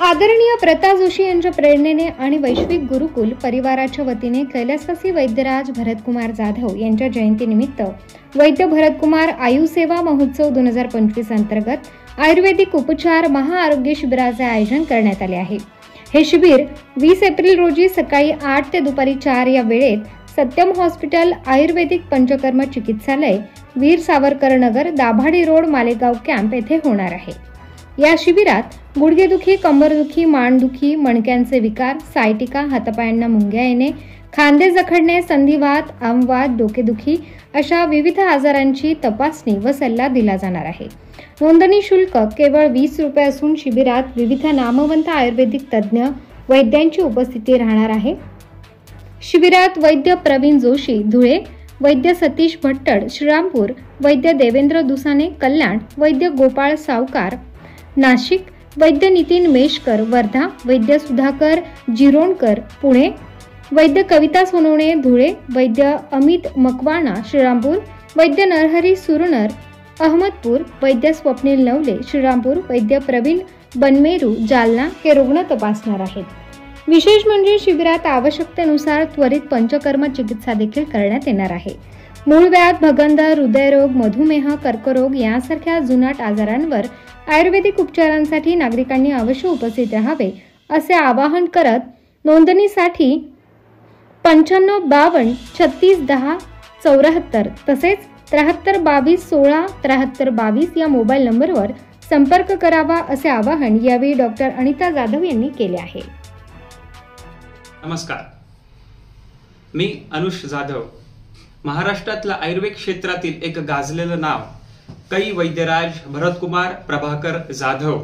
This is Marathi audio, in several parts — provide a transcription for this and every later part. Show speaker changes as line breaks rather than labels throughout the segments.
आदरणीय प्रता जोशी यांच्या प्रेरणेने आणि वैश्विक गुरुकुल परिवाराच्या वतीने कैलासवासी वैद्यराज भरतकुमार जाधव यांच्या जयंतीनिमित्त वैद्य भरतकुमार आयु सेवा महोत्सव 2025 अंतर्गत आयुर्वेदिक उपचार महाआरोग्य शिबिराचे आयोजन करण्यात आले आहे। हे शिबिर 20 एप्रिल रोजी सकाळी 8 ते दुपारी 4 या वेळेत सत्यम हॉस्पिटल आयुर्वेदिक पंचकर्म चिकित्सालय वीर सावरकर नगर दाभाडी रोड मालेगाव कॅम्प येथे होणार आहे। या शिबिरात गुडघेदुखी, कंबरदुखी, मानदुखी, मणक्यांचे विकार, सायटिका, हातापायांना मुंग्या येणे, खांदे जखडणे, संधिवात, आमवात, डोकेदुखी अशा विविध आजारांची तपासणी व सल्ला दिला जाणार आहे। नोंदणी शुल्क केवळ 20 रुपये असून शिबिरात विविध नामवंत आयुर्वेदिक तज्ज्ञ वैद्यांची उपस्थिती राहणार आहे। शिबिरात वैद्य प्रवीण जोशी धुळे, वैद्य सतीश भट्टड श्रीरामपूर, वैद्य देवेंद्र दुसाने कल्याण, वैद्य गोपाळ सावकार नाशिक, वैद्य नितीन मेशकर वर्धा, वैद्य सुधाकर जिरोणकर पुणे, वैद्य कविता सोनवणे धुळे, वैद्य अमित मकवाणा श्रीरामपूर, वैद्य नरहरी सुरनर अहमदपूर, वैद्य स्वप्नील नवले श्रीरामपूर, वैद्य प्रवीण बनमेरू जालना हे रुग्ण तपासणार आहेत। विशेष म्हणजे शिबिरात आवश्यकतेनुसार त्वरित पंचकर्म चिकित्सा देखील करण्यात येणार आहे। मूळव्याध, भगंद, हृदयरोग, मधुमेह, कर्करोग यासारख्या जुनाट आजारांवर आयुर्वेदिक उपचारांसाठी नागरिकांनी अवश्य उपस्थित राहावे असे आवाहन करत नोंदणीसाठी 95 52 36 10 74 तसेच 73 22 16 73 22 या मोबाईल नंबरवर संपर्क करावा असे आवाहन यावेळी डॉक्टर अनिता जाधव यांनी केले आहे।
नमस्कार, मी अनुष जाधव। महाराष्ट्रातल्या आयुर्वेद क्षेत्रातील एक गाजलेलं नाव कै वैद्यराज भरतकुमार प्रभाकर जाधव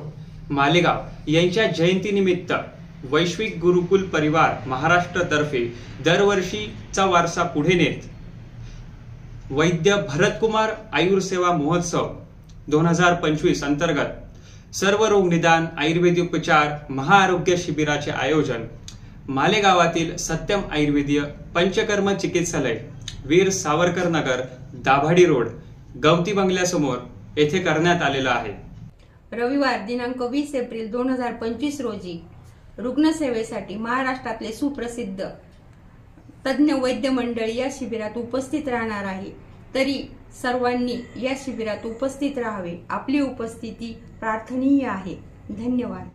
मालेगाव यांच्या जयंतीनिमित्त वैश्विक गुरुकुल परिवार महाराष्ट्रातर्फे दरवर्षीचा वारसा पुढे नेत वैद्य भरतकुमार आयुर्सेवा महोत्सव 2025 अंतर्गत सर्व रोग निदान आयुर्वेदिक उपचार महाआरोग्य शिबिराचे आयोजन मालेगावातील सत्यम आयुर्वेदीय पंचकर्म चिकित्सालय वीर सावरकर नगर दाभाडी रोड गवती बंगल्यासमोर येथे करण्यात आलेला आहे।
रविवार दिनांक 20 एप्रिल 2025 रोजी रुग्णसेवेसाठी महाराष्ट्रातले सुप्रसिद्ध तज्ज्ञ वैद्य मंडळी या शिबिरात उपस्थित राहणार आहे। तरी सर्वांनी या शिबिरात उपस्थित राहावे, आपली उपस्थिती प्रार्थनीय आहे। धन्यवाद।